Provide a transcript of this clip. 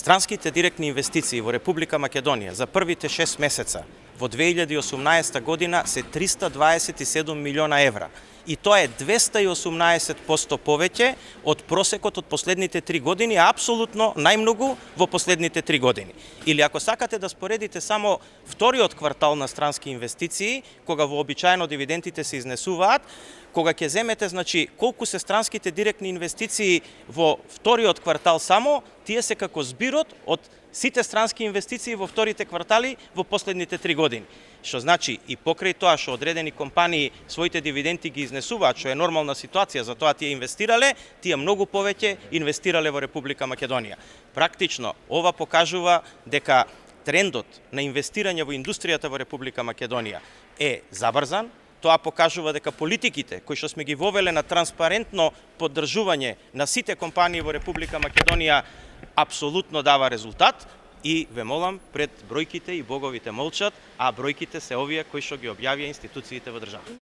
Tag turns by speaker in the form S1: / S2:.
S1: Странските директни инвестиции во Република Македонија за првите 6 месеца во 2018 година се 327 милиона евра. И тоа е 218% повеќе од просекот од последните 3 години, а апсолутно најмногу во последните 3 години. Или ако сакате да споредите само вториот квартал на странски инвестиции, кога вообичаено дивидендите се изнесуваат, кога ќе земете, значи, колку се странските директни инвестиции во вториот квартал само, тие се како збирот од сите странски инвестиции во вторите квартали во последните 3 години. Што значи и покрај тоа што одредени компании своите дивиденти ги изнесуваат, што е нормална ситуација, затоа тие инвестирале, тие многу повеќе инвестирале во Република Македонија. Практично, ова покажува дека трендот на инвестирање во индустријата во Република Македонија е забрзан. Тоа покажува дека политиките кои што сме ги вовеле на транспарентно поддржување на сите компании во Република Македонија апсолутно дава резултат и ве молам, пред бројките и боговите молчат, а бројките се овие кои што ги објавија институциите во државата.